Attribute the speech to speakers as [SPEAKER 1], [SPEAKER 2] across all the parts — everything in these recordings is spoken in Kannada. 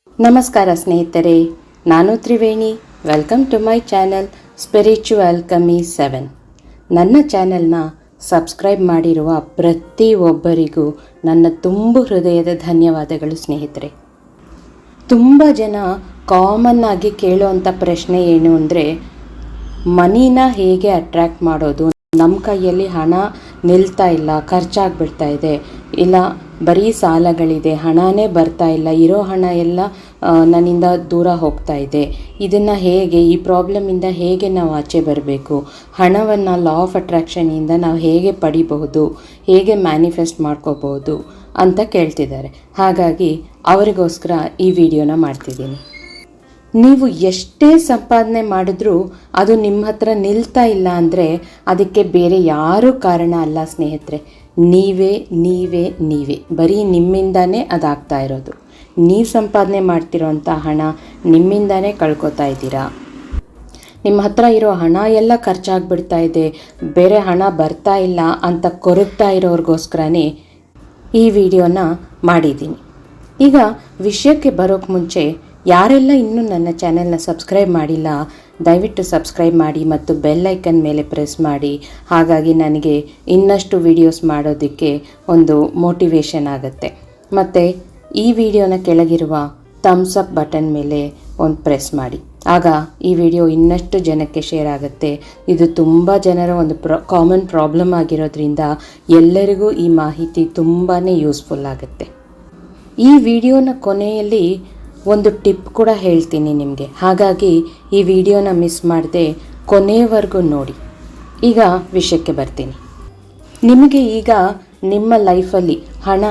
[SPEAKER 1] ನಮಸ್ಕಾರ ಸ್ನೇಹಿತರೆ, ನಾನು Triveni. Welcome to my channel spiritual ಕಮಿ 7. ನನ್ನ ಚಾನೆಲ್ನ ಸಬ್ಸ್ಕ್ರೈಬ್ ಮಾಡಿರುವ ಪ್ರತಿಯೊಬ್ಬರಿಗೂ ನನ್ನ ತುಂಬು ಹೃದಯದ ಧನ್ಯವಾದಗಳು ಸ್ನೇಹಿತರೆ. ತುಂಬ ಜನ ಕಾಮನ್ ಆಗಿ ಕೇಳುವಂಥ ಪ್ರಶ್ನೆ ಏನು ಅಂದರೆ, ಮನಿನ ಹೇಗೆ ಅಟ್ರ್ಯಾಕ್ಟ್ ಮಾಡೋದು? ನಮ್ಮ ಕೈಯಲ್ಲಿ ಹಣ ನಿಲ್ತಾ ಇಲ್ಲ, ಖರ್ಚಾಗ್ಬಿಡ್ತಾ ಇದೆ, ಇಲ್ಲ ಬರೀ ಸಾಲಗಳಿದೆ, ಹಣನೇ ಬರ್ತಾ ಇಲ್ಲ, ಇರೋ ಹಣ ಎಲ್ಲ ನನ್ನಿಂದ ದೂರ ಹೋಗ್ತಾ ಇದೆ. ಇದನ್ನು ಹೇಗೆ, ಈ ಪ್ರಾಬ್ಲಮಿಂದ ಹೇಗೆ ನಾವು ಆಚೆ ಬರಬೇಕು? ಹಣವನ್ನು ಲಾ ಆಫ್ ಅಟ್ರಾಕ್ಷನಿಂದ ನಾವು ಹೇಗೆ ಪಡಿಬಹುದು, ಹೇಗೆ ಮ್ಯಾನಿಫೆಸ್ಟ್ ಮಾಡ್ಕೋಬಹುದು ಅಂತ ಕೇಳ್ತಿದ್ದಾರೆ. ಹಾಗಾಗಿ ಅವರಿಗೋಸ್ಕರ ಈ ವಿಡಿಯೋನ ಮಾಡ್ತಿದ್ದೀನಿ. ನೀವು ಎಷ್ಟೇ ಸಂಪಾದನೆ ಮಾಡಿದ್ರೂ ಅದು ನಿಮ್ಮ ಹತ್ರ ನಿಲ್ತಾ ಇಲ್ಲ ಅಂದರೆ ಅದಕ್ಕೆ ಬೇರೆ ಯಾರೂ ಕಾರಣ ಅಲ್ಲ ಸ್ನೇಹಿತರೆ. ನೀವೇ ಬರೀ ನಿಮ್ಮಿಂದಾನೇ ಅದಾಗ್ತಾ ಇರೋದು. ನೀವು ಸಂಪಾದನೆ ಮಾಡ್ತಿರೋಂಥ ಹಣ ನಿಮ್ಮಿಂದಾನೇ ಕಳ್ಕೊತಾ ಇದ್ದೀರಾ. ನಿಮ್ಮ ಹತ್ರ ಇರೋ ಹಣ ಎಲ್ಲ ಖರ್ಚಾಗ್ಬಿಡ್ತಾ ಇದೆ, ಬೇರೆ ಹಣ ಬರ್ತಾ ಇಲ್ಲ ಅಂತ ಕೊರಗ್ತಾ ಇರೋರಿಗೋಸ್ಕರನೇ ಈ ವಿಡಿಯೋನ ಮಾಡಿದ್ದೀನಿ. ಈಗ ವಿಷಯಕ್ಕೆ ಬರೋಕ್ಕೆ ಮುಂಚೆ ಯಾರೆಲ್ಲ ಇನ್ನೂ ನನ್ನ ಚಾನೆಲ್ನ ಸಬ್ಸ್ಕ್ರೈಬ್ ಮಾಡಿಲ್ಲ, ದಯವಿಟ್ಟು ಸಬ್ಸ್ಕ್ರೈಬ್ ಮಾಡಿ ಮತ್ತು ಬೆಲ್ ಐಕನ್ ಮೇಲೆ ಪ್ರೆಸ್ ಮಾಡಿ. ಹಾಗಾಗಿ ನನಗೆ ಇನ್ನಷ್ಟು ವಿಡಿಯೋಸ್ ಮಾಡೋದಕ್ಕೆ ಒಂದು ಮೋಟಿವೇಶನ್ ಆಗುತ್ತೆ. ಮತ್ತು ಈ ವಿಡಿಯೋನ ಕೆಳಗಿರುವ ಥಮ್ಸ್ ಅಪ್ ಬಟನ್ ಮೇಲೆ ಒಂದು ಪ್ರೆಸ್ ಮಾಡಿ. ಆಗ ಈ ವಿಡಿಯೋ ಇನ್ನಷ್ಟು ಜನಕ್ಕೆ ಶೇರ್ ಆಗುತ್ತೆ. ಇದು ತುಂಬ ಜನರ ಒಂದು ಕಾಮನ್ ಪ್ರಾಬ್ಲಮ್ ಆಗಿರೋದ್ರಿಂದ ಎಲ್ಲರಿಗೂ ಈ ಮಾಹಿತಿ ತುಂಬಾ ಯೂಸ್ಫುಲ್ ಆಗುತ್ತೆ. ಈ ವಿಡಿಯೋನ ಕೊನೆಯಲ್ಲಿ ಒಂದು ಟಿಪ್ ಕೂಡ ಹೇಳ್ತೀನಿ ನಿಮಗೆ. ಹಾಗಾಗಿ ಈ ವಿಡಿಯೋನ ಮಿಸ್ ಮಾಡದೆ ಕೊನೆಯವರೆಗೂ ನೋಡಿ. ಈಗ ವಿಷಯಕ್ಕೆ ಬರ್ತೀನಿ. ನಿಮಗೆ ಈಗ ನಿಮ್ಮ ಲೈಫಲ್ಲಿ ಹಣ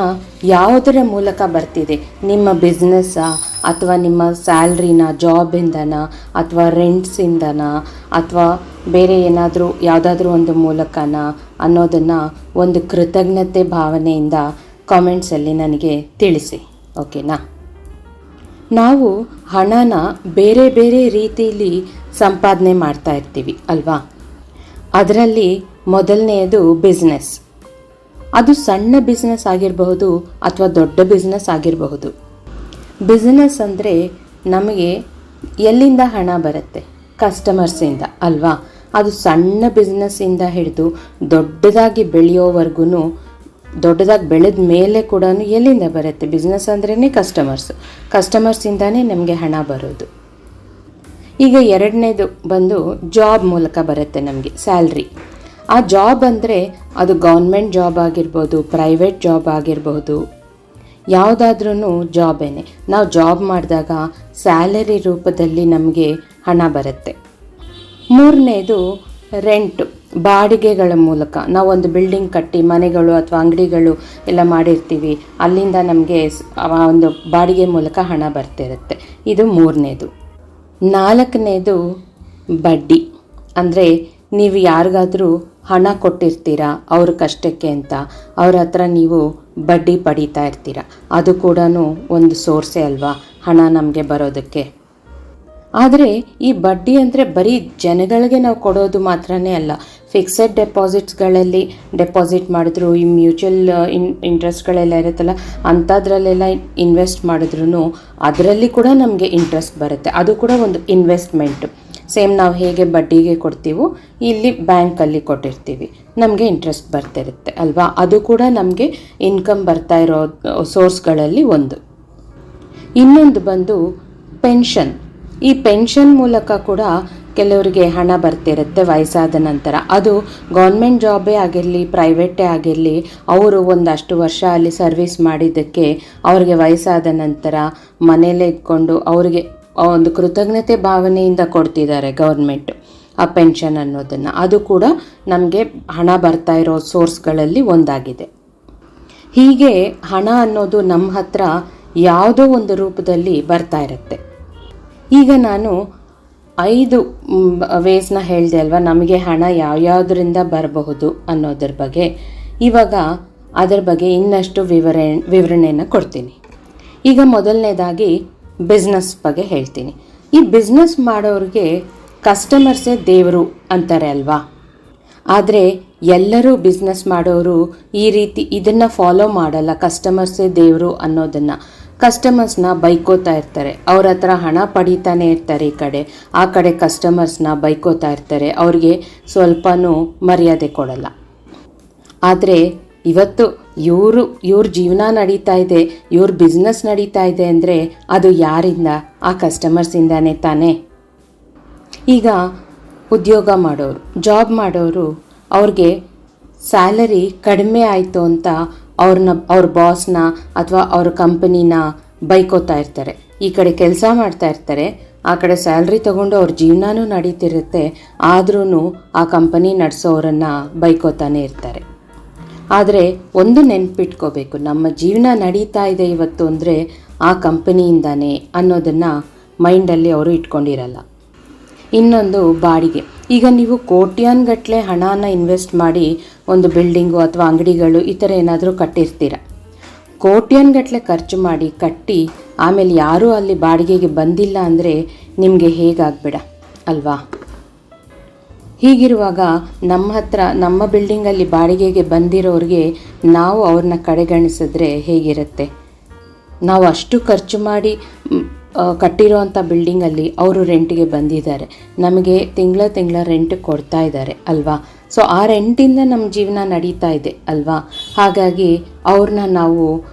[SPEAKER 1] ಯಾವುದರ ಮೂಲಕ ಬರ್ತಿದೆ? ನಿಮ್ಮ ಬಿಸ್ನೆಸ್ಸಾ, ಅಥವಾ ನಿಮ್ಮ ಸ್ಯಾಲ್ರಿನ, ಜಾಬಿಂದನಾ, ಅಥವಾ ರೆಂಟ್ಸಿಂದನಾ, ಅಥವಾ ಬೇರೆ ಏನಾದರೂ ಯಾವುದಾದ್ರೂ ಒಂದು ಮೂಲಕನಾ ಅನ್ನೋದನ್ನು ಒಂದು ಕೃತಜ್ಞತೆ ಭಾವನೆಯಿಂದ ಕಾಮೆಂಟ್ಸಲ್ಲಿ ನನಗೆ ತಿಳಿಸಿ, ಓಕೆನಾ? ನಾವು ಹಣನ ಬೇರೆ ಬೇರೆ ರೀತಿಯಲ್ಲಿ ಸಂಪಾದನೆ ಮಾಡ್ತಾ ಇರ್ತೀವಿ ಅಲ್ವಾ? ಅದರಲ್ಲಿ ಮೊದಲನೆಯದು ಬಿಸ್ನೆಸ್. ಅದು ಸಣ್ಣ ಬಿಸ್ನೆಸ್ ಆಗಿರಬಹುದು ಅಥವಾ ದೊಡ್ಡ ಬಿಸ್ನೆಸ್ ಆಗಿರಬಹುದು. ಬಿಸ್ನೆಸ್ ಅಂದರೆ ನಮಗೆ ಎಲ್ಲಿಂದ ಹಣ ಬರುತ್ತೆ? ಕಸ್ಟಮರ್ಸಿಂದ ಅಲ್ವಾ? ಅದು ಸಣ್ಣ ಬಿಸ್ನೆಸ್ಸಿಂದ ಹಿಡಿದು ದೊಡ್ಡದಾಗಿ ಬೆಳೆಯೋವರೆಗೂ, ದೊಡ್ಡದಾಗಿ ಬೆಳೆದ ಮೇಲೆ ಕೂಡ ಎಲ್ಲಿಂದ ಬರುತ್ತೆ? ಬಿಸ್ನೆಸ್ ಅಂದ್ರೇ ಕಸ್ಟಮರ್ಸಿಂದಾನೇ ನಮಗೆ ಹಣ ಬರೋದು. ಈಗ ಎರಡನೇದು ಬಂದು ಜಾಬ್ ಮೂಲಕ ಬರುತ್ತೆ ನಮಗೆ ಸ್ಯಾಲ್ರಿ. ಆ ಜಾಬ್ ಅಂದರೆ ಅದು ಗೌರ್ಮೆಂಟ್ ಜಾಬ್ ಆಗಿರ್ಬೋದು, ಪ್ರೈವೇಟ್ ಜಾಬ್ ಆಗಿರ್ಬೋದು, ಯಾವುದಾದ್ರೂ ಜಾಬೇನೆ. ನಾವು ಜಾಬ್ ಮಾಡಿದಾಗ ಸ್ಯಾಲರಿ ರೂಪದಲ್ಲಿ ನಮಗೆ ಹಣ ಬರುತ್ತೆ. ಮೂರನೇದು ರೆಂಟು, ಬಾಡಿಗೆಗಳ ಮೂಲಕ. ನಾವು ಒಂದು ಬಿಲ್ಡಿಂಗ್ ಕಟ್ಟಿ ಮನೆಗಳು ಅಥವಾ ಅಂಗಡಿಗಳು ಎಲ್ಲ ಮಾಡಿರ್ತೀವಿ, ಅಲ್ಲಿಂದ ನಮಗೆ ಒಂದು ಬಾಡಿಗೆ ಮೂಲಕ ಹಣ ಬರ್ತಿರುತ್ತೆ. ಇದು ಮೂರನೇದು. ನಾಲ್ಕನೇದು ಬಡ್ಡಿ. ಅಂದರೆ ನೀವು ಯಾರಿಗಾದರೂ ಹಣ ಕೊಟ್ಟಿರ್ತೀರಾ ಅವ್ರ ಕಷ್ಟಕ್ಕೆ ಅಂತ, ಅವ್ರ ಹತ್ರ ನೀವು ಬಡ್ಡಿ ಪಡೀತಾ ಇರ್ತೀರ. ಅದು ಕೂಡ ಒಂದು ಸೋರ್ಸೇ ಅಲ್ವಾ ಹಣ ನಮಗೆ ಬರೋದಕ್ಕೆ. ಆದರೆ ಈ ಬಡ್ಡಿ ಅಂದರೆ ಬರೀ ಜನಗಳಿಗೆ ನಾವು ಕೊಡೋದು ಮಾತ್ರನೇ ಅಲ್ಲ. ಫಿಕ್ಸೆಡ್ ಡೆಪಾಸಿಟ್ಸ್ಗಳಲ್ಲಿ ಡೆಪಾಸಿಟ್ ಮಾಡಿದ್ರು, ಈ ಮ್ಯೂಚುವಲ್ ಇಂಟ್ರೆಸ್ಟ್ಗಳೆಲ್ಲ ಇರುತ್ತಲ್ಲ, ಅಂಥದ್ರಲ್ಲೆಲ್ಲ ಇನ್ವೆಸ್ಟ್ ಮಾಡಿದ್ರೂ ಅದರಲ್ಲಿ ಕೂಡ ನಮಗೆ ಇಂಟ್ರೆಸ್ಟ್ ಬರುತ್ತೆ. ಅದು ಕೂಡ ಒಂದು ಇನ್ವೆಸ್ಟ್ಮೆಂಟು. ಸೇಮ್ ನಾವು ಹೇಗೆ ಬಡ್ಡಿಗೆ ಕೊಡ್ತೀವೋ ಇಲ್ಲಿ ಬ್ಯಾಂಕಲ್ಲಿ ಕೊಟ್ಟಿರ್ತೀವಿ, ನಮಗೆ ಇಂಟ್ರೆಸ್ಟ್ ಬರ್ತಿರುತ್ತೆ ಅಲ್ವಾ? ಅದು ಕೂಡ ನಮಗೆ ಇನ್ಕಮ್ ಬರ್ತಾ ಇರೋ ಸೋರ್ಸ್ಗಳಲ್ಲಿ ಒಂದು. ಇನ್ನೊಂದು ಬಂದು ಪೆನ್ಷನ್. ಈ ಪೆನ್ಷನ್ ಮೂಲಕ ಕೂಡ ಕೆಲವರಿಗೆ ಹಣ ಬರ್ತಿರುತ್ತೆ ವಯಸ್ಸಾದ ನಂತರ. ಅದು ಗೌರ್ಮೆಂಟ್ ಜಾಬೇ ಆಗಿರಲಿ, ಪ್ರೈವೇಟೇ ಆಗಿರಲಿ, ಅವರು ಒಂದಷ್ಟು ವರ್ಷ ಅಲ್ಲಿ ಸರ್ವಿಸ್ ಮಾಡಿದ್ದಕ್ಕೆ ಅವ್ರಿಗೆ ವಯಸ್ಸಾದ ನಂತರ ಮನೆಯಲ್ಲೇ ಇದ್ಕೊಂಡು ಅವರಿಗೆ ಒಂದು ಕೃತಜ್ಞತೆ ಭಾವನೆಯಿಂದ ಕೊಡ್ತಿದ್ದಾರೆ ಗೌರ್ಮೆಂಟ್ ಆ ಪೆನ್ಷನ್ ಅನ್ನೋದನ್ನು. ಅದು ಕೂಡ ನಮಗೆ ಹಣ ಬರ್ತಾ ಇರೋ ಸೋರ್ಸ್ಗಳಲ್ಲಿ ಒಂದಾಗಿದೆ. ಹೀಗೆ ಹಣ ಅನ್ನೋದು ನಮ್ಮ ಹತ್ರ ಯಾವುದೋ ಒಂದು ರೂಪದಲ್ಲಿ ಬರ್ತಾ ಇರುತ್ತೆ. ಈಗ ನಾನು 5 ವೇಸ್ನ ಹೇಳಿದೆ ಅಲ್ವಾ, ನಮಗೆ ಹಣ ಯಾವ್ಯಾವುದರಿಂದ ಬರಬಹುದು ಅನ್ನೋದ್ರ ಬಗ್ಗೆ. ಇವಾಗ ಅದರ ಬಗ್ಗೆ ಇನ್ನಷ್ಟು ವಿವರಣೆಯನ್ನು ಕೊಡ್ತೀನಿ. ಈಗ ಮೊದಲನೇದಾಗಿ ಬಿಸ್ನೆಸ್ ಬಗ್ಗೆ ಹೇಳ್ತೀನಿ. ಈ ಬಿಸ್ನೆಸ್ ಮಾಡೋರಿಗೆ ಕಸ್ಟಮರ್ಸೇ ದೇವರು ಅಂತಾರೆ ಅಲ್ವಾ? ಆದರೆ ಎಲ್ಲರೂ ಬಿಸ್ನೆಸ್ ಮಾಡೋರು ಈ ರೀತಿ ಇದನ್ನು ಫಾಲೋ ಮಾಡಲ್ಲ, ಕಸ್ಟಮರ್ಸೇ ದೇವರು ಅನ್ನೋದನ್ನು. ಕಸ್ಟಮರ್ಸ್ನ ಬೈಕೋತಾ ಇರ್ತಾರೆ, ಅವ್ರ ಹತ್ರ ಹಣ ಪಡಿತಾನೆ ಇರ್ತಾರೆ, ಆ ಕಡೆ ಕಸ್ಟಮರ್ಸ್ನ ಬೈಕೋತಾ ಇರ್ತಾರೆ, ಅವ್ರಿಗೆ ಸ್ವಲ್ಪನೂ ಮರ್ಯಾದೆ ಕೊಡಲ್ಲ. ಆದರೆ ಇವತ್ತು ಇವ್ರ ಜೀವನ ನಡೀತಾ ಇದೆ, ಇವ್ರ ಬಿಸ್ನೆಸ್ ನಡೀತಾ ಇದೆ ಅಂದರೆ ಅದು ಯಾರಿಂದ? ಆ ಕಸ್ಟಮರ್ಸಿಂದಾನೇ ತಾನೇ. ಈಗ ಉದ್ಯೋಗ ಮಾಡೋರು, ಜಾಬ್ ಮಾಡೋರು, ಅವ್ರಿಗೆ ಸ್ಯಾಲರಿ ಕಡಿಮೆ ಆಯಿತು ಅಂತ ಅವ್ರ ಬಾಸ್ನ ಅಥವಾ ಅವ್ರ ಕಂಪನಿನ ಬೈಕೋತಾ ಇರ್ತಾರೆ. ಈ ಕಡೆ ಕೆಲಸ ಮಾಡ್ತಾ ಇರ್ತಾರೆ, ಆ ಕಡೆ ಸ್ಯಾಲ್ರಿ ತೊಗೊಂಡು ಅವ್ರ ಜೀವನನೂ ನಡೀತಿರುತ್ತೆ, ಆದ್ರೂ ಆ ಕಂಪನಿ ನಡೆಸೋರನ್ನು ಬೈಕೋತಾನೆ ಇರ್ತಾರೆ. ಆದರೆ ಒಂದು ನೆನ್ಪಿಟ್ಕೋಬೇಕು, ನಮ್ಮ ಜೀವನ ನಡೀತಾ ಇದೆ ಇವತ್ತು ಅಂದರೆ ಆ ಕಂಪನಿಯಿಂದಾನೆ ಅನ್ನೋದನ್ನು ಮೈಂಡಲ್ಲಿ ಅವರು ಇಟ್ಕೊಂಡಿರಲ್ಲ. ಇನ್ನೊಂದು ಬಾಡಿಗೆ. ಈಗ ನೀವು ಕೋಟ್ಯಾನುಗಟ್ಟಲೆ ಹಣನ ಇನ್ವೆಸ್ಟ್ ಮಾಡಿ ಒಂದು ಬಿಲ್ಡಿಂಗು ಅಥವಾ ಅಂಗಡಿಗಳು ಈ ಥರ ಏನಾದರೂ ಕಟ್ಟಿರ್ತೀರ. ಕೋಟ್ಯಾನುಗಟ್ಟಲೆ ಖರ್ಚು ಮಾಡಿ ಕಟ್ಟಿ ಆಮೇಲೆ ಯಾರೂ ಅಲ್ಲಿ ಬಾಡಿಗೆಗೆ ಬಂದಿಲ್ಲ ಅಂದರೆ ನಿಮಗೆ ಹೇಗಾಗ್ಬೇಡ ಅಲ್ವಾ? ಹೀಗಿರುವಾಗ ನಮ್ಮ ಬಿಲ್ಡಿಂಗಲ್ಲಿ ಬಾಡಿಗೆಗೆ ಬಂದಿರೋರಿಗೆ ನಾವು ಅವ್ರನ್ನ ಕಡೆಗಣಿಸಿದ್ರೆ ಹೇಗಿರುತ್ತೆ? ನಾವು ಅಷ್ಟು ಖರ್ಚು ಮಾಡಿ ಕಟ್ಟಿರೋ ಅಂಥ ಬಿಲ್ಡಿಂಗಲ್ಲಿ ಅವರು ರೆಂಟಿಗೆ ಬಂದಿದ್ದಾರೆ, ನಮಗೆ ತಿಂಗಳ ರೆಂಟ್ ಕೊಡ್ತಾ ಇದ್ದಾರೆ ಅಲ್ವಾ? ಸೊ ಆ ರೆಂಟಿಂದ ನಮ್ಮ ಜೀವನ ನಡೀತಾ ಇದೆ ಅಲ್ವಾ? ಹಾಗಾಗಿ ಅವ್ರನ್ನ ನಾವು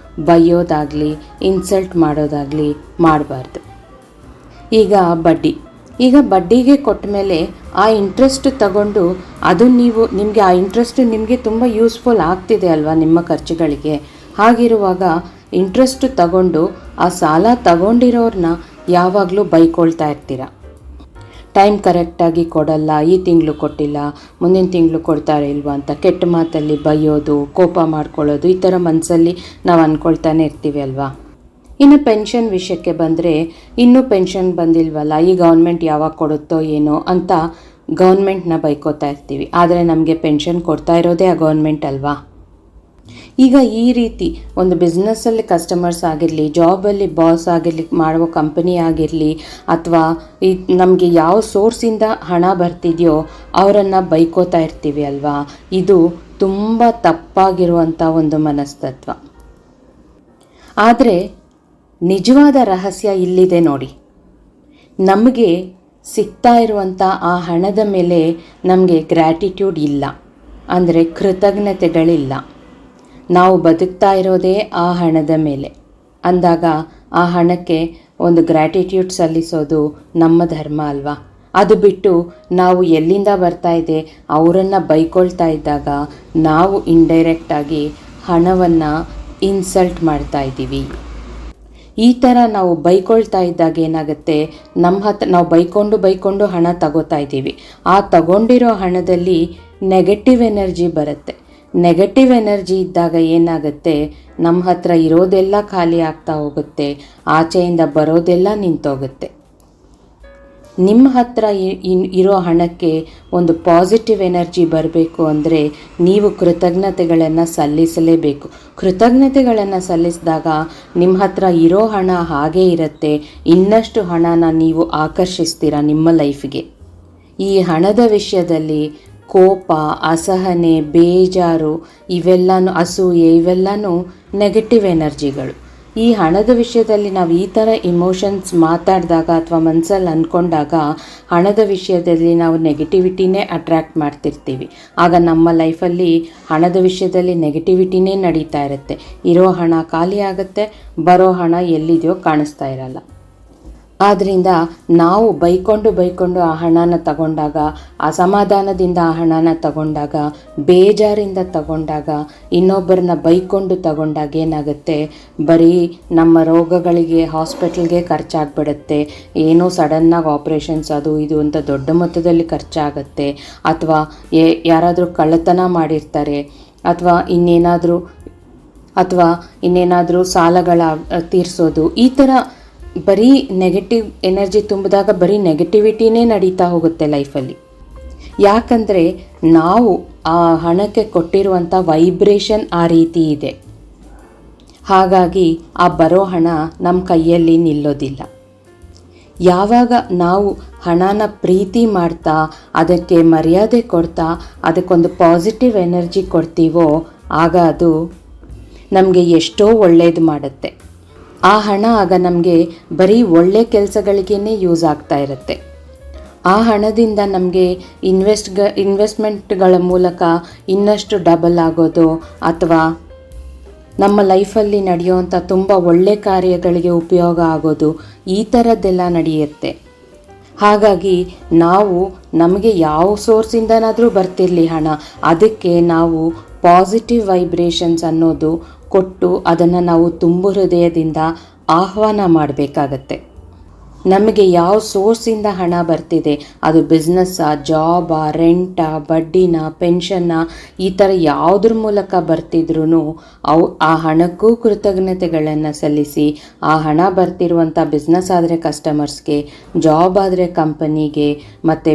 [SPEAKER 1] ಬೈಯೋದಾಗಲಿ ಇನ್ಸಲ್ಟ್ ಮಾಡೋದಾಗಲಿ ಮಾಡಬಾರ್ದು. ಈಗ ಬಡ್ಡಿಗೆ ಕೊಟ್ಟ ಮೇಲೆ ಆ ಇಂಟ್ರೆಸ್ಟ್ ತಗೊಂಡು ಅದು ನಿಮಗೆ ಆ ಇಂಟ್ರೆಸ್ಟ್ ನಿಮಗೆ ತುಂಬ ಯೂಸ್ಫುಲ್ ಆಗ್ತಿದೆ ಅಲ್ವಾ ನಿಮ್ಮ ಖರ್ಚುಗಳಿಗೆ? ಹಾಗಿರುವಾಗ ಇಂಟ್ರೆಸ್ಟ್ ತಗೊಂಡು ಆ ಸಾಲ ತಗೊಂಡಿರೋರನ್ನ ಯಾವಾಗಲೂ ಬೈಕೊಳ್ತಾ ಇರ್ತೀರ. ಟೈಮ್ ಕರೆಕ್ಟಾಗಿ ಕೊಡಲ್ಲ, ಈ ತಿಂಗಳು ಕೊಟ್ಟಿಲ್ಲ, ಮುಂದಿನ ತಿಂಗಳು ಕೊಡ್ತಾರೆ ಇಲ್ವಾ ಅಂತ ಕೆಟ್ಟ ಮಾತಲ್ಲಿ ಬೈಯೋದು, ಕೋಪ ಮಾಡ್ಕೊಳ್ಳೋದು, ಈ ಥರ ಮನಸ್ಸಲ್ಲಿ ನಾವು ಅಂದ್ಕೊಳ್ತಾನೆ ಇರ್ತೀವಿ ಅಲ್ವಾ? ಇನ್ನು ಪೆನ್ಷನ್ ವಿಷಯಕ್ಕೆ ಬಂದರೆ, ಇನ್ನೂ ಪೆನ್ಷನ್ ಬಂದಿಲ್ವಲ್ಲ, ಈ ಗೌರ್ಮೆಂಟ್ ಯಾವಾಗ ಕೊಡುತ್ತೋ ಏನೋ ಅಂತ ಗೌರ್ಮೆಂಟ್ನ ಬೈಕೋತಾ ಇರ್ತೀವಿ. ಆದರೆ ನಮಗೆ ಪೆನ್ಷನ್ ಕೊಡ್ತಾ ಇರೋದೇ ಆ ಗೌರ್ಮೆಂಟ್ ಅಲ್ವಾ? ಈಗ ಈ ರೀತಿ ಒಂದು ಬಿಸ್ನೆಸ್ಸಲ್ಲಿ ಕಸ್ಟಮರ್ಸ್ ಆಗಿರಲಿ, ಜಾಬಲ್ಲಿ ಬಾಸ್ ಆಗಿರಲಿ, ಮಾಡುವ ಕಂಪನಿ ಆಗಿರಲಿ, ಅಥವಾ ನಮಗೆ ಯಾವ ಸೋರ್ಸಿಂದ ಹಣ ಬರ್ತಿದೆಯೋ ಅವರನ್ನು ಬೈಕೋತಾ ಇರ್ತೀವಿ ಅಲ್ವಾ? ಇದು ತುಂಬ ತಪ್ಪಾಗಿರುವಂಥ ಒಂದು ಮನಸ್ತತ್ವ. ಆದರೆ ನಿಜವಾದ ರಹಸ್ಯ ಇಲ್ಲಿದೆ ನೋಡಿ. ನಮಗೆ ಸಿಗ್ತಾ ಇರುವಂಥ ಆ ಹಣದ ಮೇಲೆ ನಮಗೆ ಗ್ರ್ಯಾಟಿಟ್ಯೂಡ್ ಇಲ್ಲ, ಅಂದರೆ ಕೃತಜ್ಞತೆಗಳಿಲ್ಲ. ನಾವು ಬದುಕ್ತಾ ಇರೋದೇ ಆ ಹಣದ ಮೇಲೆ ಅಂದಾಗ ಆ ಹಣಕ್ಕೆ ಒಂದು ಗ್ರ್ಯಾಟಿಟ್ಯೂಡ್ ಸಲ್ಲಿಸೋದು ನಮ್ಮ ಧರ್ಮ ಅಲ್ವಾ? ಅದು ಬಿಟ್ಟು ನಾವು ಎಲ್ಲಿಂದ ಬರ್ತಾ ಇದೆ ಅವರನ್ನು ಬೈಕೊಳ್ತಾ ಇದ್ದಾಗ ನಾವು ಇಂಡೈರೆಕ್ಟಾಗಿ ಹಣವನ್ನು ಇನ್ಸಲ್ಟ್ ಮಾಡ್ತಾ ಇದ್ದೀವಿ. ಈ ಥರ ನಾವು ಬೈಕೊಳ್ತಾ ಇದ್ದಾಗ ಏನಾಗುತ್ತೆ, ನಮ್ಮ ಹತ್ರ ನಾವು ಬೈಕೊಂಡು ಹಣ ತಗೋತಾ ಇದ್ದೀವಿ. ಆ ತಗೊಂಡಿರೋ ಹಣದಲ್ಲಿ ನೆಗೆಟಿವ್ ಎನರ್ಜಿ ಬರುತ್ತೆ. ನೆಗೆಟಿವ್ ಎನರ್ಜಿ ಇದ್ದಾಗ ಏನಾಗುತ್ತೆ, ನಮ್ಮ ಹತ್ರ ಇರೋದೆಲ್ಲ ಖಾಲಿ ಆಗ್ತಾ ಹೋಗುತ್ತೆ, ಆಚೆಯಿಂದ ಬರೋದೆಲ್ಲ ನಿಂತೋಗುತ್ತೆ. ನಿಮ್ಮ ಹತ್ರ ಇರೋ ಹಣಕ್ಕೆ ಒಂದು ಪಾಸಿಟಿವ್ ಎನರ್ಜಿ ಬರಬೇಕು ಅಂದರೆ ನೀವು ಕೃತಜ್ಞತೆಗಳನ್ನು ಸಲ್ಲಿಸಲೇಬೇಕು. ಕೃತಜ್ಞತೆಗಳನ್ನು ಸಲ್ಲಿಸಿದಾಗ ನಿಮ್ಮ ಹತ್ರ ಇರೋ ಹಣ ಹಾಗೇ ಇರುತ್ತೆ, ಇನ್ನಷ್ಟು ಹಣನ ನೀವು ಆಕರ್ಷಿಸ್ತೀರ ನಿಮ್ಮ ಲೈಫ್ಗೆ. ಈ ಹಣದ ವಿಷಯದಲ್ಲಿ ಕೋಪ, ಅಸಹನೆ, ಬೇಜಾರು, ಅಸೂಯೆ ಇವೆಲ್ಲನೂ ನೆಗೆಟಿವ್ ಎನರ್ಜಿಗಳು. ಈ ಹಣದ ವಿಷಯದಲ್ಲಿ ನಾವು ಈ ಥರ ಇಮೋಷನ್ಸ್ ಮಾತಾಡಿದಾಗ ಅಥವಾ ಮನಸ್ಸಲ್ಲಿ ಅಂದ್ಕೊಂಡಾಗ ಹಣದ ವಿಷಯದಲ್ಲಿ ನಾವು ನೆಗೆಟಿವಿಟಿನೇ ಅಟ್ರ್ಯಾಕ್ಟ್ ಮಾಡ್ತಿರ್ತೀವಿ. ಆಗ ನಮ್ಮ ಲೈಫಲ್ಲಿ ಹಣದ ವಿಷಯದಲ್ಲಿ ನೆಗೆಟಿವಿಟಿನೇ ನಡೀತಾ ಇರುತ್ತೆ. ಇರೋ ಹಣ ಖಾಲಿ ಆಗುತ್ತೆ, ಬರೋ ಹಣ ಎಲ್ಲಿದೆಯೋ ಕಾಣಿಸ್ತಾ ಇರಲ್ಲ. ಆದ್ದರಿಂದ ನಾವು ಬೈಕೊಂಡು ಆ ಹಣನ ತಗೊಂಡಾಗ, ಅಸಮಾಧಾನದಿಂದ ಆ ಹಣನ ತಗೊಂಡಾಗ, ಬೇಜಾರಿಂದ ತಗೊಂಡಾಗ, ಇನ್ನೊಬ್ಬರನ್ನ ಬೈಕೊಂಡು ತಗೊಂಡಾಗ ಏನಾಗುತ್ತೆ, ಬರೀ ನಮ್ಮ ರೋಗಗಳಿಗೆ ಹಾಸ್ಪಿಟಲ್ಗೆ ಖರ್ಚಾಗ್ಬಿಡುತ್ತೆ. ಏನೋ ಸಡನ್ನಾಗಿ ಆಪ್ರೇಷನ್ಸ್ ಅದು ಇದು ಅಂತ ದೊಡ್ಡ ಮೊತ್ತದಲ್ಲಿ ಖರ್ಚಾಗುತ್ತೆ. ಅಥವಾ ಯಾರಾದರೂ ಕಳ್ಳತನ ಮಾಡಿರ್ತಾರೆ, ಅಥವಾ ಇನ್ನೇನಾದರೂ ಸಾಲಗಳ ತೀರಿಸೋದು, ಈ ಥರ ಬರೀ ನೆಗೆಟಿವ್ ಎನರ್ಜಿ ತುಂಬಿದಾಗ ಬರೀ ನೆಗೆಟಿವಿಟಿನೇ ನಡೀತಾ ಹೋಗುತ್ತೆ ಲೈಫಲ್ಲಿ. ಯಾಕಂದರೆ ನಾವು ಆ ಹಣಕ್ಕೆ ಕೊಟ್ಟಿರುವಂಥ ವೈಬ್ರೇಷನ್ ಆ ರೀತಿ ಇದೆ. ಹಾಗಾಗಿ ಆ ಬರೋ ಹಣ ನಮ್ಮ ಕೈಯಲ್ಲಿ ನಿಲ್ಲೋದಿಲ್ಲ. ಯಾವಾಗ ನಾವು ಹಣನ ಪ್ರೀತಿ ಮಾಡ್ತಾ, ಅದಕ್ಕೆ ಮರ್ಯಾದೆ ಕೊಡ್ತಾ, ಅದಕ್ಕೊಂದು ಪಾಸಿಟಿವ್ ಎನರ್ಜಿ ಕೊಡ್ತೀವೋ ಆಗ ಅದು ನಮಗೆ ಎಷ್ಟೋ ಒಳ್ಳೆಯದು ಮಾಡುತ್ತೆ. ಆ ಹಣ ಆಗ ನಮಗೆ ಬರೀ ಒಳ್ಳೆ ಕೆಲಸಗಳಿಗೇ ಯೂಸ್ ಆಗ್ತಾ ಇರುತ್ತೆ. ಆ ಹಣದಿಂದ ನಮಗೆ ಇನ್ವೆಸ್ಟ್ಮೆಂಟ್ಗಳ ಮೂಲಕ ಇನ್ನಷ್ಟು ಡಬಲ್ ಆಗೋದು ಅಥವಾ ನಮ್ಮ ಲೈಫಲ್ಲಿ ನಡೆಯುವಂಥ ತುಂಬ ಒಳ್ಳೆ ಕಾರ್ಯಗಳಿಗೆ ಉಪಯೋಗ ಆಗೋದು, ಈ ಥರದ್ದೆಲ್ಲ ನಡೆಯುತ್ತೆ. ಹಾಗಾಗಿ ನಾವು ನಮಗೆ ಯಾವ ಸೋರ್ಸಿಂದನಾದರೂ ಬರ್ತಿರಲಿ ಹಣ, ಅದಕ್ಕೆ ನಾವು ಪಾಸಿಟಿವ್ ವೈಬ್ರೇಷನ್ಸ್ ಅನ್ನೋದು ಕೊಟ್ಟು ಅದನ್ನು ನಾವು ತುಂಬು ಹೃದಯದಿಂದ ಆಹ್ವಾನ ಮಾಡಬೇಕಾಗತ್ತೆ. ನಮಗೆ ಯಾವ ಸೋರ್ಸಿಂದ ಹಣ ಬರ್ತಿದೆ, ಅದು ಬಿಸ್ನೆಸ್ಸಾ, ಜಾಬಾ, ರೆಂಟಾ, ಬಡ್ಡಿನ, ಪೆನ್ಷನ್ನ, ಈ ಥರ ಯಾವುದ್ರ ಮೂಲಕ ಬರ್ತಿದ್ರೂ ಆ ಹಣಕ್ಕೂ ಕೃತಜ್ಞತೆಗಳನ್ನು ಸಲ್ಲಿಸಿ, ಆ ಹಣ ಬರ್ತಿರುವಂಥ ಬಿಸ್ನೆಸ್ ಆದರೆ ಕಸ್ಟಮರ್ಸ್ಗೆ, ಜಾಬ್ ಆದರೆ ಕಂಪನಿಗೆ, ಮತ್ತು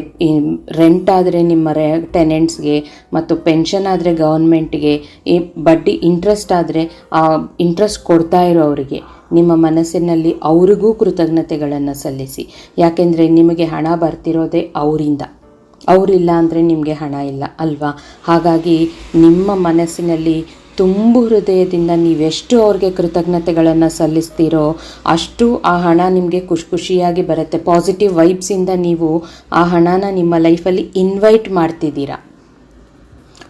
[SPEAKER 1] ರೆಂಟ್ ಆದರೆ ನಿಮ್ಮ ಟೆನೆಂಟ್ಸ್ಗೆ, ಮತ್ತು ಪೆನ್ಷನ್ ಆದರೆ ಗೌರ್ಮೆಂಟ್ಗೆ, ಈ ಬಡ್ಡಿ ಇಂಟ್ರೆಸ್ಟ್ ಆದರೆ ಆ ಇಂಟ್ರೆಸ್ಟ್ ಕೊಡ್ತಾ ಇರೋರಿಗೆ ನಿಮ್ಮ ಮನಸ್ಸಿನಲ್ಲಿ ಅವ್ರಿಗೂ ಕೃತಜ್ಞತೆಗಳನ್ನು ಸಲ್ಲಿಸಿ. ಯಾಕೆಂದರೆ ನಿಮಗೆ ಹಣ ಬರ್ತಿರೋದೇ ಅವರಿಂದ, ಅವರಿಲ್ಲ ಅಂದರೆ ನಿಮಗೆ ಹಣ ಇಲ್ಲ ಅಲ್ವಾ? ಹಾಗಾಗಿ ನಿಮ್ಮ ಮನಸ್ಸಿನಲ್ಲಿ ತುಂಬು ಹೃದಯದಿಂದ ನೀವೆಷ್ಟು ಅವ್ರಿಗೆ ಕೃತಜ್ಞತೆಗಳನ್ನು ಸಲ್ಲಿಸ್ತೀರೋ ಅಷ್ಟು ಆ ಹಣ ನಿಮಗೆ ಖುಷಿಯಾಗಿ ಬರುತ್ತೆ. ಪಾಸಿಟಿವ್ ವೈಬ್ಸಿಂದ ನೀವು ಆ ಹಣನ ನಿಮ್ಮ ಲೈಫಲ್ಲಿ ಇನ್ವೈಟ್ ಮಾಡ್ತಿದ್ದೀರಾ,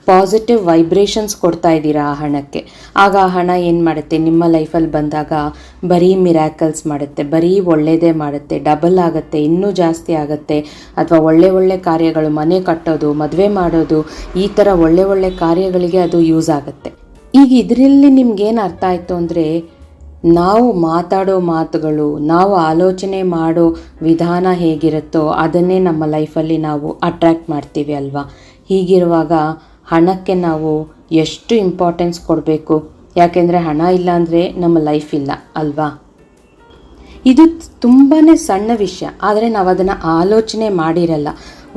[SPEAKER 1] ಪಾಸಿಟಿವ್ ವೈಬ್ರೇಷನ್ಸ್ ಕೊಡ್ತಾ ಇದ್ದೀರಾ ಆ ಹಣಕ್ಕೆ. ಆಗ ಆ ಹಣ ಏನು ಮಾಡುತ್ತೆ, ನಿಮ್ಮ ಲೈಫಲ್ಲಿ ಬಂದಾಗ ಬರೀ ಮಿರಾಕಲ್ಸ್ ಮಾಡುತ್ತೆ, ಬರೀ ಒಳ್ಳೆಯದೇ ಮಾಡುತ್ತೆ, ಡಬಲ್ ಆಗುತ್ತೆ, ಇನ್ನೂ ಜಾಸ್ತಿ ಆಗುತ್ತೆ. ಅಥವಾ ಒಳ್ಳೆ ಕಾರ್ಯಗಳು, ಮನೆ ಕಟ್ಟೋದು, ಮದುವೆ ಮಾಡೋದು, ಈ ಥರ ಒಳ್ಳೆ ಕಾರ್ಯಗಳಿಗೆ ಅದು ಯೂಸ್ ಆಗುತ್ತೆ. ಈಗ ಇದರಲ್ಲಿ ನಿಮ್ಗೇನು ಅರ್ಥ ಆಯಿತು ಅಂದರೆ, ನಾವು ಮಾತಾಡೋ ಮಾತುಗಳು, ನಾವು ಆಲೋಚನೆ ಮಾಡೋ ವಿಧಾನ ಹೇಗಿರುತ್ತೋ ಅದನ್ನೇ ನಮ್ಮ ಲೈಫಲ್ಲಿ ನಾವು ಅಟ್ರ್ಯಾಕ್ಟ್ ಮಾಡ್ತೀವಿ ಅಲ್ವಾ? ಹೀಗಿರುವಾಗ ಹಣಕ್ಕೆ ನಾವು ಎಷ್ಟು ಇಂಪಾರ್ಟೆನ್ಸ್ ಕೊಡಬೇಕು. ಯಾಕೆಂದರೆ ಹಣ ಇಲ್ಲ ಅಂದರೆ ನಮ್ಮ ಲೈಫ್ ಇಲ್ಲ ಅಲ್ವಾ? ಇದು ತುಂಬಾ ಸಣ್ಣ ವಿಷಯ, ಆದರೆ ನಾವು ಅದನ್ನು ಆಲೋಚನೆ ಮಾಡಿರಲ್ಲ.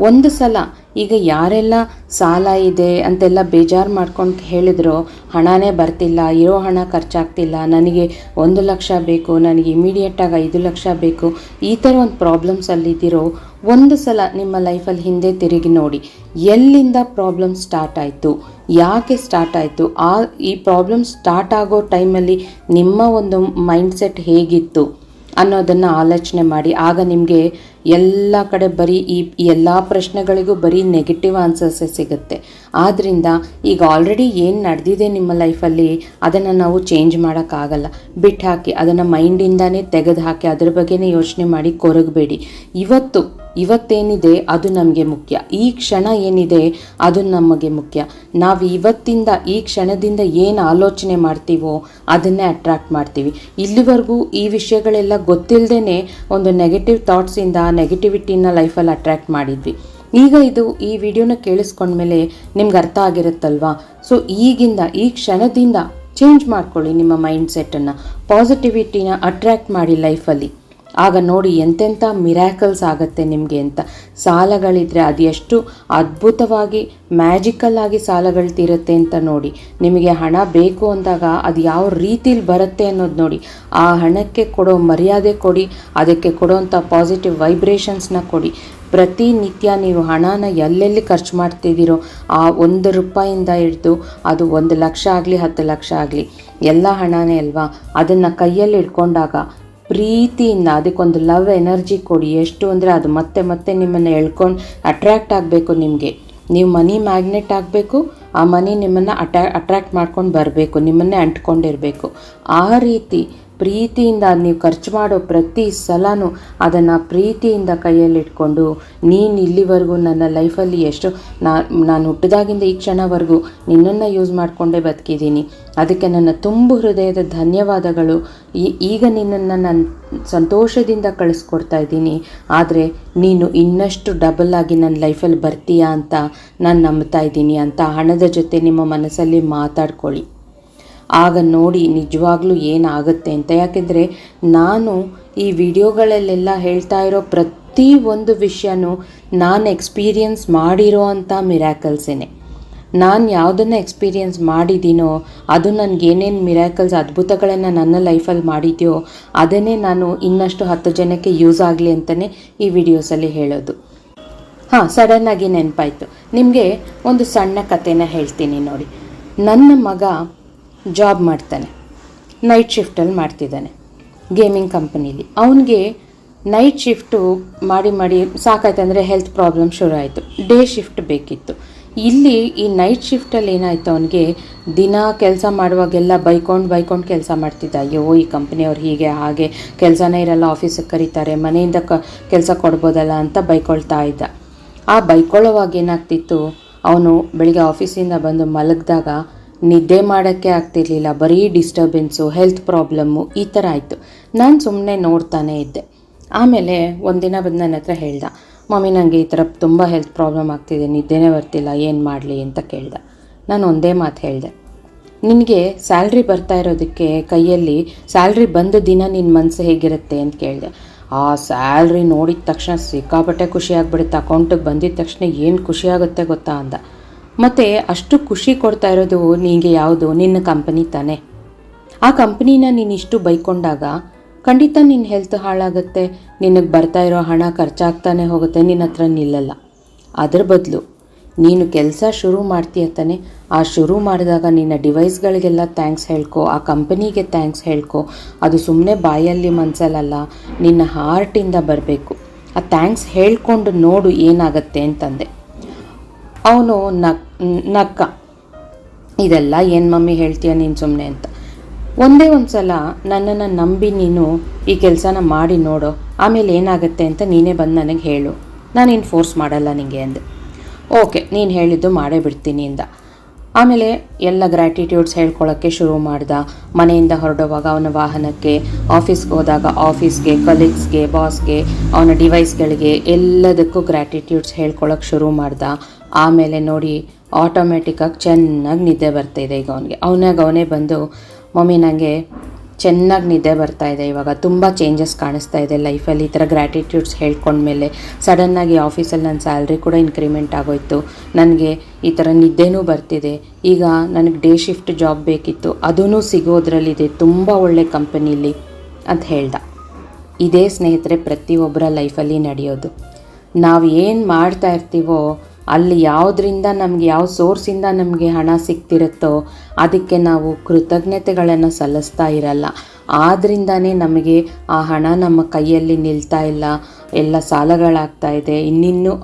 [SPEAKER 1] ಒಂದು ಸಲ ಈಗ ಯಾರೆಲ್ಲ ಸಾಲ ಇದೆ ಅಂತೆಲ್ಲ ಬೇಜಾರು ಮಾಡ್ಕೊಂಡು ಹೇಳಿದ್ರು, ಹಣನೇ ಬರ್ತಿಲ್ಲ, ಇರೋ ಹಣ ಖರ್ಚಾಗ್ತಿಲ್ಲ, ನನಗೆ 1 ಲಕ್ಷ ಬೇಕು, ನನಗೆ ಇಮಿಡಿಯೇಟಾಗಿ 5 ಲಕ್ಷ ಬೇಕು, ಈ ಥರ ಒಂದು ಪ್ರಾಬ್ಲಮ್ಸಲ್ಲಿದ್ದಿರೋ ಒಂದು ಸಲ ನಿಮ್ಮ ಲೈಫಲ್ಲಿ ಹಿಂದೆ ತಿರುಗಿ ನೋಡಿ, ಎಲ್ಲಿಂದ ಪ್ರಾಬ್ಲಮ್ ಸ್ಟಾರ್ಟ್ ಆಯಿತು, ಯಾಕೆ ಸ್ಟಾರ್ಟ್ ಆಯಿತು, ಈ ಪ್ರಾಬ್ಲಮ್ ಸ್ಟಾರ್ಟ್ ಆಗೋ ಟೈಮಲ್ಲಿ ನಿಮ್ಮ ಒಂದು ಮೈಂಡ್ಸೆಟ್ ಹೇಗಿತ್ತು ಅನ್ನೋದನ್ನು ಆಲೋಚನೆ ಮಾಡಿ. ಆಗ ನಿಮಗೆ ಎಲ್ಲ ಕಡೆ ಬರೀ ಈ ಎಲ್ಲ ಪ್ರಶ್ನೆಗಳಿಗೂ ಬರೀ ನೆಗೆಟಿವ್ ಆನ್ಸರ್ಸೇ ಸಿಗುತ್ತೆ. ಆದ್ದರಿಂದ ಈಗ ಆಲ್ರೆಡಿ ಏನು ನಡೆದಿದೆ ನಿಮ್ಮ ಲೈಫಲ್ಲಿ ಅದನ್ನು ನಾವು ಚೇಂಜ್ ಮಾಡೋಕ್ಕಾಗಲ್ಲ. ಬಿಟ್ಟು ಹಾಕಿ, ಅದನ್ನು ಮೈಂಡಿಂದಾನೇ ತೆಗೆದು ಹಾಕಿ, ಅದ್ರ ಬಗ್ಗೆನೇ ಯೋಚನೆ ಮಾಡಿ ಕೊರಗಬೇಡಿ. ಇವತ್ತೇನಿದೆ ಅದು ನಮಗೆ ಮುಖ್ಯ, ಈ ಕ್ಷಣ ಏನಿದೆ ಅದು ನಮಗೆ ಮುಖ್ಯ. ನಾವು ಇವತ್ತಿಂದ ಈ ಕ್ಷಣದಿಂದ ಏನು ಆಲೋಚನೆ ಮಾಡ್ತೀವೋ ಅದನ್ನೇ ಅಟ್ರಾಕ್ಟ್ ಮಾಡ್ತೀವಿ. ಇಲ್ಲಿವರೆಗೂ ಈ ವಿಷಯಗಳೆಲ್ಲ ಗೊತ್ತಿಲ್ಲದೇ ಒಂದು ನೆಗೆಟಿವ್ ಥಾಟ್ಸಿಂದ ನೆಗೆಟಿವಿಟಿನ ಲೈಫಲ್ಲಿ ಅಟ್ರ್ಯಾಕ್ಟ್ ಮಾಡಿದ್ವಿ. ಈಗ ಈ ವಿಡಿಯೋನ ಕೇಳಿಸ್ಕೊಂಡ್ಮೇಲೆ ನಿಮ್ಗೆ ಅರ್ಥ ಆಗಿರುತ್ತಲ್ವಾ? ಸೊ ಈಗಿಂದ ಈ ಕ್ಷಣದಿಂದ ಚೇಂಜ್ ಮಾಡ್ಕೊಳ್ಳಿ ನಿಮ್ಮ ಮೈಂಡ್ಸೆಟ್ಟನ್ನು, ಪಾಸಿಟಿವಿಟಿನ ಅಟ್ರ್ಯಾಕ್ಟ್ ಮಾಡಿ ಲೈಫಲ್ಲಿ. ಆಗ ನೋಡಿ ಎಂತೆಂಥ ಮಿರಾಕಲ್ಸ್ ಆಗುತ್ತೆ ನಿಮಗೆ ಅಂತ. ಸಾಲಗಳಿದ್ರೆ ಅದು ಎಷ್ಟು ಅದ್ಭುತವಾಗಿ ಮ್ಯಾಜಿಕಲ್ ಆಗಿ ಸಾಲಗಳು ತೀರುತ್ತೆ ಅಂತ ನೋಡಿ. ನಿಮಗೆ ಹಣ ಬೇಕು ಅಂದಾಗ ಅದು ಯಾವ ರೀತಿಲಿ ಬರುತ್ತೆ ಅನ್ನೋದು ನೋಡಿ. ಆ ಹಣಕ್ಕೆ ಕೊಡೋ ಮರ್ಯಾದೆ ಕೊಡಿ, ಅದಕ್ಕೆ ಕೊಡೋವಂಥ ಪಾಸಿಟಿವ್ ವೈಬ್ರೇಷನ್ಸ್ನ ಕೊಡಿ. ಪ್ರತಿನಿತ್ಯ ನೀವು ಹಣನ ಎಲ್ಲೆಲ್ಲಿ ಖರ್ಚು ಮಾಡ್ತಿದ್ದೀರೋ ಆ 1 ರೂಪಾಯಿಂದ ಹಿಡಿದು ಅದು 1 ಲಕ್ಷ ಆಗಲಿ 10 ಲಕ್ಷ ಆಗಲಿ ಎಲ್ಲ ಹಣನೇ ಅಲ್ವಾ? ಅದನ್ನು ಕೈಯಲ್ಲಿ ಇಟ್ಕೊಂಡಾಗ ಪ್ರೀತಿಯಿಂದ ಅದಕ್ಕೊಂದು ಲವ್ ಎನರ್ಜಿ ಕೊಡಿ. ಎಷ್ಟು ಅಂದರೆ ಅದು ಮತ್ತೆ ನಿಮ್ಮನ್ನು ಎಳ್ಕೊಂಡು ಅಟ್ರ್ಯಾಕ್ಟ್ ಆಗಬೇಕು. ನೀವು ಮನಿ ಮ್ಯಾಗ್ನೆಟ್ ಆಗಬೇಕು, ಆ ಮನಿ ನಿಮ್ಮನ್ನು ಅಟ್ರ್ಯಾಕ್ಟ್ ಮಾಡ್ಕೊಂಡು ಬರಬೇಕು, ನಿಮ್ಮನ್ನೇ ಅಂಟ್ಕೊಂಡಿರಬೇಕು. ಆ ರೀತಿ ಪ್ರೀತಿಯಿಂದ ನೀವು ಖರ್ಚು ಮಾಡೋ ಪ್ರತಿ ಸಲನೂ ಅದನ್ನು ಪ್ರೀತಿಯಿಂದ ಕೈಯಲ್ಲಿಟ್ಕೊಂಡು, ನೀನು ಇಲ್ಲಿವರೆಗೂ ನನ್ನ ಲೈಫಲ್ಲಿ ಎಷ್ಟು ನಾನು ಹುಟ್ಟಿದಾಗಿಂದ ಈ ಕ್ಷಣವರೆಗೂ ನಿನ್ನನ್ನು ಯೂಸ್ ಮಾಡಿಕೊಂಡೇ ಬದುಕಿದ್ದೀನಿ, ಅದಕ್ಕೆ ನನ್ನ ತುಂಬು ಹೃದಯದ ಧನ್ಯವಾದಗಳು. ಈಗ ನಿನ್ನನ್ನು ನಾನು ಸಂತೋಷದಿಂದ ಕಳಿಸ್ಕೊಡ್ತಾ ಇದ್ದೀನಿ, ಆದರೆ ನೀನು ಇನ್ನಷ್ಟು ಡಬಲ್ ಆಗಿ ನನ್ನ ಲೈಫಲ್ಲಿ ಬರ್ತೀಯಾ ಅಂತ ನಾನು ನಂಬ್ತಾ ಇದ್ದೀನಿ ಅಂತ ಹಣದ ಜೊತೆ ನಿಮ್ಮ ಮನಸ್ಸಲ್ಲಿ ಮಾತಾಡ್ಕೊಳ್ಳಿ. ಆಗ ನೋಡಿ ನಿಜವಾಗ್ಲೂ ಏನಾಗುತ್ತೆ ಅಂತ. ಯಾಕೆಂದರೆ ನಾನು ಈ ವಿಡಿಯೋಗಳಲ್ಲೆಲ್ಲ ಹೇಳ್ತಾ ಇರೋ ಪ್ರತಿ ಒಂದು ವಿಷಯನೂ ನಾನು ಎಕ್ಸ್ಪೀರಿಯನ್ಸ್ ಮಾಡಿರೋ ಅಂಥ ಮಿರಾಕಲ್ಸೇನೆ. ನಾನು ಯಾವುದನ್ನು ಎಕ್ಸ್ಪೀರಿಯನ್ಸ್ ಮಾಡಿದ್ದೀನೋ ಅದು ನನಗೇನೇನು ಮಿರಾಕಲ್ಸ್ ಅದ್ಭುತಗಳನ್ನು ನನ್ನ ಲೈಫಲ್ಲಿ ಮಾಡಿದೆಯೋ ಅದನ್ನೇ ನಾನು ಇನ್ನಷ್ಟು 10 ಜನಕ್ಕೆ ಯೂಸ್ ಆಗಲಿ ಅಂತಲೇ ಈ ವಿಡಿಯೋಸಲ್ಲಿ ಹೇಳೋದು. ಸಡನ್ನಾಗಿ ನೆನಪಾಯಿತು, ನಿಮಗೆ ಒಂದು ಸಣ್ಣ ಕಥೆನ ಹೇಳ್ತೀನಿ ನೋಡಿ. ನನ್ನ ಮಗ ಜಾಬ್ ಮಾಡ್ತಾನೆ, ನೈಟ್ ಶಿಫ್ಟಲ್ಲಿ ಮಾಡ್ತಿದ್ದಾನೆ. ಗೇಮಿಂಗ್ ಕಂಪನೀಲಿ. ಅವನಿಗೆ ನೈಟ್ ಶಿಫ್ಟು ಮಾಡಿ ಮಾಡಿ ಸಾಕಾಯ್ತು, ಅಂದರೆ ಹೆಲ್ತ್ ಪ್ರಾಬ್ಲಮ್ ಶುರು ಆಯಿತು. ಡೇ ಶಿಫ್ಟ್ ಬೇಕಿತ್ತು. ಇಲ್ಲಿ ಈ ನೈಟ್ ಶಿಫ್ಟಲ್ಲಿ ಏನಾಯಿತು, ಅವನಿಗೆ ದಿನ ಕೆಲಸ ಮಾಡುವಾಗೆಲ್ಲ ಬೈಕೊಂಡು ಕೆಲಸ ಮಾಡ್ತಿದ್ದ. ಅಯ್ಯೋ ಈ ಕಂಪ್ನಿಯವ್ರು ಹೀಗೆ ಹಾಗೆ, ಕೆಲಸನೇ ಇರಲ್ಲ, ಆಫೀಸಿಗೆ ಕರೀತಾರೆ, ಮನೆಯಿಂದ ಕೆಲಸ ಕೊಡ್ಬೋದಲ್ಲ ಅಂತ ಬೈಕೊಳ್ತಾ ಇದ್ದ. ಆ ಬೈಕೊಳ್ಳೋವಾಗ ಏನಾಗ್ತಿತ್ತು, ಅವನು ಬೆಳಿಗ್ಗೆ ಆಫೀಸಿಂದ ಬಂದು ಮಲಗಿದಾಗ ನಿದ್ದೆ ಮಾಡೋಕ್ಕೆ ಆಗ್ತಿರ್ಲಿಲ್ಲ, ಬರೀ ಡಿಸ್ಟರ್ಬೆನ್ಸು, ಹೆಲ್ತ್ ಪ್ರಾಬ್ಲಮ್ಮು ಈ ಥರ ಆಯಿತು. ನಾನು ಸುಮ್ಮನೆ ನೋಡ್ತಾನೇ ಇದ್ದೆ. ಆಮೇಲೆ ಒಂದಿನ ಬಂದು ನನ್ನ ಹತ್ರ ಹೇಳ್ದ, ಮಮ್ಮಿ ನನಗೆ ಈ ಥರ ತುಂಬ ಹೆಲ್ತ್ ಪ್ರಾಬ್ಲಮ್ ಆಗ್ತಿದೆ, ನಿದ್ದೆನೇ ಬರ್ತಿಲ್ಲ, ಏನು ಮಾಡಲಿ ಅಂತ ಕೇಳ್ದ. ನಾನು ಒಂದೇ ಮಾತು ಹೇಳಿದೆ, ನಿನಗೆ ಸ್ಯಾಲ್ರಿ ಬರ್ತಾ ಇರೋದಕ್ಕೆ ಕೈಯಲ್ಲಿ ಸ್ಯಾಲ್ರಿ ಬಂದ ದಿನ ನಿನ್ನ ಮನಸ್ಸು ಹೇಗಿರುತ್ತೆ ಅಂತ ಕೇಳಿದೆ. ಆ ಸ್ಯಾಲ್ರಿ ನೋಡಿದ ತಕ್ಷಣ ಸಿಕ್ಕಾಪಟ್ಟೆ ಖುಷಿ ಆಗ್ಬಿಡುತ್ತೆ, ಅಕೌಂಟಿಗೆ ಬಂದಿದ್ದ ತಕ್ಷಣ ಏನು ಖುಷಿ ಆಗುತ್ತೆ ಗೊತ್ತಾ ಅಂದ. ಮತ್ತು ಅಷ್ಟು ಖುಷಿ ಕೊಡ್ತಾ ಇರೋದು ನಿನಗೆ ಯಾವುದು, ನಿನ್ನ ಕಂಪನಿ ತಾನೇ. ಆ ಕಂಪ್ನಿನ ನೀನು ಇಷ್ಟು ಬೈಕೊಂಡಾಗ ಖಂಡಿತ ನಿನ್ನ ಹೆಲ್ತ್ ಹಾಳಾಗುತ್ತೆ, ನಿನಗೆ ಬರ್ತಾ ಇರೋ ಹಣ ಖರ್ಚಾಗ್ತಾನೆ ಹೋಗುತ್ತೆ, ನಿನ್ನ ಹತ್ರ ನಿಲ್ಲಲ್ಲ. ಅದ್ರ ಬದಲು ನೀನು ಕೆಲಸ ಶುರು ಮಾಡ್ತೀಯ ತಾನೆ, ಆ ಶುರು ಮಾಡಿದಾಗ ನಿನ್ನ ಡಿವೈಸ್ಗಳಿಗೆಲ್ಲ ಥ್ಯಾಂಕ್ಸ್ ಹೇಳ್ಕೊ, ಆ ಕಂಪನಿಗೆ ಥ್ಯಾಂಕ್ಸ್ ಹೇಳ್ಕೊ. ಅದು ಸುಮ್ಮನೆ ಬಾಯಲ್ಲಿ ಮನಸ್ಸಲ್ಲ, ನಿನ್ನ ಹಾರ್ಟಿಂದ ಬರಬೇಕು. ಆ ಥ್ಯಾಂಕ್ಸ್ ಹೇಳ್ಕೊಂಡು ನೋಡು ಏನಾಗತ್ತೆ ಅಂತಂದೆ. ಅವನು ನಕ್ಕ, ಇದೆಲ್ಲ ಏನು ಮಮ್ಮಿ ಹೇಳ್ತೀಯ ನೀನು ಸುಮ್ಮನೆ ಅಂತ. ಒಂದೇ ಒಂದು ಸಲ ನನ್ನನ್ನು ನಂಬಿ ನೀನು ಈ ಕೆಲಸನ ಮಾಡಿ ನೋಡೋ, ಆಮೇಲೆ ಏನಾಗುತ್ತೆ ಅಂತ ನೀನೇ ಬಂದು ನನಗೆ ಹೇಳು, ನಾನೇನು ಫೋರ್ಸ್ ಮಾಡಲ್ಲ ನಿನಗೆ ಅಂದೆ. ಓಕೆ, ನೀನು ಹೇಳಿದ್ದು ಮಾಡೇ ಬಿಡ್ತೀನಿ ಅಂದ. ಆಮೇಲೆ ಎಲ್ಲ ಗ್ರ್ಯಾಟಿಟ್ಯೂಡ್ಸ್ ಹೇಳ್ಕೊಳ್ಳೋಕ್ಕೆ ಶುರು ಮಾಡ್ದ. ಮನೆಯಿಂದ ಹೊರಡುವಾಗ ಅವನ ವಾಹನಕ್ಕೆ, ಆಫೀಸ್ಗೆ ಹೋದಾಗ ಆಫೀಸ್ಗೆ, ಕಲೀಗ್ಸ್ಗೆ, ಬಾಸ್ಗೆ, ಅವನ ಡಿವೈಸ್ಗಳಿಗೆ ಎಲ್ಲದಕ್ಕೂ ಗ್ರ್ಯಾಟಿಟ್ಯೂಡ್ಸ್ ಹೇಳ್ಕೊಳ್ಳೋಕೆ ಶುರು ಮಾಡ್ದ. ಆಮೇಲೆ ನೋಡಿ ಆಟೋಮೆಟಿಕ್ಕಾಗಿ ಚೆನ್ನಾಗಿ ನಿದ್ದೆ ಬರ್ತಾಯಿದೆ ಈಗ ಅವನೇ ಬಂದು, ಮಮ್ಮಿ ನನಗೆ ಚೆನ್ನಾಗಿ ನಿದ್ದೆ ಬರ್ತಾಯಿದೆ, ಇವಾಗ ತುಂಬ ಚೇಂಜಸ್ ಕಾಣಿಸ್ತಾ ಇದೆ ಲೈಫಲ್ಲಿ. ಈ ಥರ ಗ್ರ್ಯಾಟಿಟ್ಯೂಡ್ಸ್ ಹೇಳ್ಕೊಂಡ್ಮೇಲೆ ಸಡನ್ನಾಗಿ ಆಫೀಸಲ್ಲಿ ನನ್ನ ಸ್ಯಾಲ್ರಿ ಕೂಡ ಇನ್ಕ್ರಿಮೆಂಟ್ ಆಗೋಯ್ತು, ನನಗೆ ಈ ಥರ ನಿದ್ದೆನೂ ಬರ್ತಿದೆ, ಈಗ ನನಗೆ ಡೇ ಶಿಫ್ಟ್ ಜಾಬ್ ಬೇಕಿತ್ತು, ಅದೂ ಸಿಗೋದ್ರಲ್ಲಿದೆ, ತುಂಬ ಒಳ್ಳೆ ಕಂಪನೀಲಿ ಅಂತ ಹೇಳ್ದ. ಇದೇ ಸ್ನೇಹಿತರೆ ಪ್ರತಿಯೊಬ್ಬರ ಲೈಫಲ್ಲಿ ನಡೆಯೋದು. ನಾವು ಏನು ಮಾಡ್ತಾ ಇರ್ತೀವೋ ಅಲ್ಲಿ ಯಾವುದರಿಂದ ನಮಗೆ, ಯಾವ ಸೋರ್ಸಿಂದ ನಮಗೆ ಹಣ ಸಿಗ್ತಿರುತ್ತೋ ಅದಕ್ಕೆ ನಾವು ಕೃತಜ್ಞತೆಗಳನ್ನು ಸಲ್ಲಿಸ್ತಾ ಇರಲ್ಲ. ಆದ್ದರಿಂದನೇ ನಮಗೆ ಆ ಹಣ ನಮ್ಮ ಕೈಯಲ್ಲಿ ನಿಲ್ತಾ ಇಲ್ಲ, ಎಲ್ಲ ಸಾಲಗಳಾಗ್ತಾ ಇದೆ, ಇನ್ನಿನ್ನೂ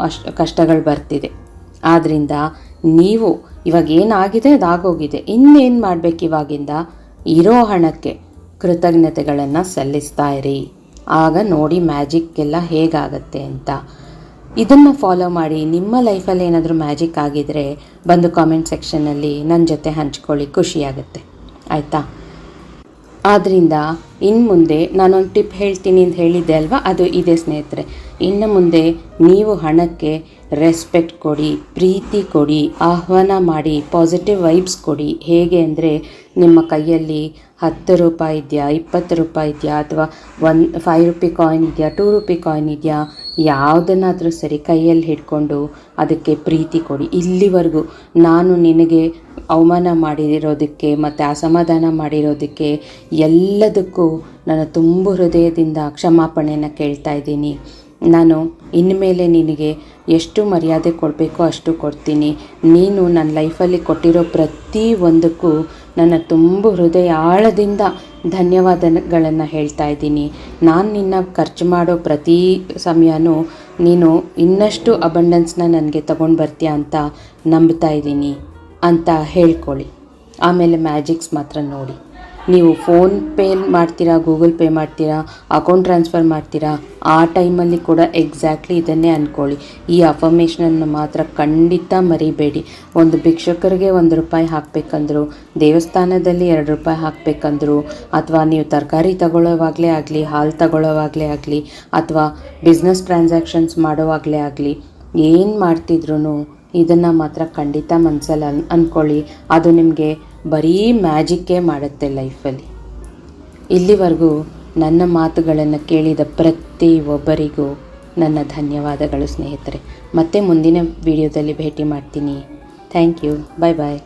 [SPEAKER 1] ಕಷ್ಟಗಳು ಬರ್ತಿದೆ. ಆದ್ದರಿಂದ ನೀವು ಇವಾಗ ಏನಾಗಿದೆ ಅದಾಗೋಗಿದೆ, ಇನ್ನೇನು ಮಾಡಬೇಕು, ಇವಾಗಿಂದ ಇರೋ ಹಣಕ್ಕೆ ಕೃತಜ್ಞತೆಗಳನ್ನು ಸಲ್ಲಿಸ್ತಾ ಇರಿ. ಆಗ ನೋಡಿ ಮ್ಯಾಜಿಕ್ ಎಲ್ಲ ಹೇಗಾಗತ್ತೆ ಅಂತ. ಇದನ್ನು ಫಾಲೋ ಮಾಡಿ. ನಿಮ್ಮ ಲೈಫಲ್ಲಿ ಏನಾದರೂ ಮ್ಯಾಜಿಕ್ ಆಗಿದರೆ ಬಂದು ಕಾಮೆಂಟ್ ಸೆಕ್ಷನ್ನಲ್ಲಿ ನನ್ನ ಜೊತೆ ಹಂಚ್ಕೊಳ್ಳಿ, ಖುಷಿಯಾಗುತ್ತೆ ಆಯಿತಾ. ಆದ್ದರಿಂದ ಇನ್ನು ಮುಂದೆ ನಾನೊಂದು ಟಿಪ್ ಹೇಳ್ತೀನಿ ಅಂತ ಹೇಳಿದ್ದೆ ಅಲ್ವಾ, ಅದು ಇದೆ ಸ್ನೇಹಿತರೆ. ಇನ್ನು ಮುಂದೆ ನೀವು ಹಣಕ್ಕೆ ರೆಸ್ಪೆಕ್ಟ್ ಕೊಡಿ, ಪ್ರೀತಿ ಕೊಡಿ, ಆಹ್ವಾನ ಮಾಡಿ, ಪಾಸಿಟಿವ್ ವೈಬ್ಸ್ ಕೊಡಿ. ಹೇಗೆ ಅಂದರೆ, ನಿಮ್ಮ ಕೈಯಲ್ಲಿ 10 ರೂಪಾಯಿ ಇದೆಯಾ, 20 ರೂಪಾಯಿ ಇದೆಯಾ, ಅಥವಾ 5 ರೂಪಿ ಕಾಯಿನ್ ಇದೆಯಾ, 2 ರೂಪಿ ಕಾಯಿನ್ ಇದೆಯಾ, ಯಾವುದನ್ನಾದರೂ ಸರಿ ಕೈಯಲ್ಲಿ ಹಿಡ್ಕೊಂಡು ಅದಕ್ಕೆ ಪ್ರೀತಿ ಕೊಡಿ. ಇಲ್ಲಿವರೆಗೂ ನಾನು ನಿನಗೆ ಅವಮಾನ ಮಾಡಿರೋದಕ್ಕೆ ಮತ್ತು ಅಸಮಾಧಾನ ಮಾಡಿರೋದಕ್ಕೆ ಎಲ್ಲದಕ್ಕೂ ನಾನು ತುಂಬ ಹೃದಯದಿಂದ ಕ್ಷಮಾಪಣೆಯನ್ನು ಕೇಳ್ತಾ ಇದ್ದೀನಿ. ನಾನು ಇನ್ಮೇಲೆ ನಿನಗೆ ಎಷ್ಟು ಮರ್ಯಾದೆ ಕೊಡಬೇಕೋ ಅಷ್ಟು ಕೊಡ್ತೀನಿ. ನೀನು ನನ್ನ ಲೈಫಲ್ಲಿ ಕೊಟ್ಟಿರೋ ಪ್ರತಿಯೊಂದಕ್ಕೂ ನನ್ನ ತುಂಬ ಹೃದಯ ಆಳದಿಂದ ಧನ್ಯವಾದಗಳನ್ನು ಹೇಳ್ತಾ ಇದ್ದೀನಿ. ನಾನು ನಿನ್ನ ಖರ್ಚು ಮಾಡೋ ಪ್ರತಿ ಸಮಯನೂ ನೀನು ಇನ್ನಷ್ಟು ಅಬಂಡೆನ್ಸ್ನ ನನಗೆ ತಗೊಂಡು ಬರ್ತೀಯ ಅಂತ ನಂಬ್ತಾ ಇದ್ದೀನಿ ಅಂತ ಹೇಳ್ಕೊಳ್ಳಿ. ಆಮೇಲೆ ಮ್ಯಾಜಿಕ್ಸ್ ಮಾತ್ರ ನೋಡಿ. ನೀವು ಫೋನ್ಪೇ ಮಾಡ್ತೀರಾ, ಗೂಗಲ್ ಪೇ ಮಾಡ್ತೀರಾ, ಅಕೌಂಟ್ ಟ್ರಾನ್ಸ್ಫರ್ ಮಾಡ್ತೀರಾ, ಆ ಟೈಮಲ್ಲಿ ಕೂಡ ಎಕ್ಸಾಕ್ಟ್ಲಿ ಇದನ್ನೇ ಅಂದ್ಕೊಳ್ಳಿ. ಈ ಅಫರ್ಮೇಷನನ್ನು ಮಾತ್ರ ಖಂಡಿತ ಮರಿಬೇಡಿ. ಒಂದು ಭಿಕ್ಷುಕರಿಗೆ 1 ರೂಪಾಯಿ ಹಾಕಬೇಕಂದ್ರು, ದೇವಸ್ಥಾನದಲ್ಲಿ 2 ರೂಪಾಯಿ ಹಾಕಬೇಕಂದ್ರು, ಅಥವಾ ನೀವು ತರಕಾರಿ ತಗೊಳ್ಳೋವಾಗಲೇ ಆಗಲಿ, ಹಾಲು ತಗೊಳ್ಳೋವಾಗಲೇ ಆಗಲಿ, ಅಥವಾ ಬಿಸ್ನೆಸ್ ಟ್ರಾನ್ಸಾಕ್ಷನ್ಸ್ ಮಾಡೋವಾಗಲೇ ಆಗಲಿ, ಏನು ಮಾಡ್ತಿದ್ರು ಇದನ್ನು ಮಾತ್ರ ಖಂಡಿತ ಮನಸ್ಸಲ್ಲಿ ಅಂದ್ಕೊಳ್ಳಿ. ಅದು ನಿಮಗೆ ಬರೀ ಮ್ಯಾಜಿಕ್ಕೇ ಮಾಡುತ್ತೆ ಲೈಫಲ್ಲಿ. ಇಲ್ಲಿವರೆಗೂ ನನ್ನ ಮಾತುಗಳನ್ನು ಕೇಳಿದ ಪ್ರತಿಯೊಬ್ಬರಿಗೂ ನನ್ನ ಧನ್ಯವಾದಗಳು ಸ್ನೇಹಿತರೆ. ಮತ್ತೆ ಮುಂದಿನ ವಿಡಿಯೋದಲ್ಲಿ ಭೇಟಿ ಮಾಡ್ತೀನಿ. Thank you. Bye bye.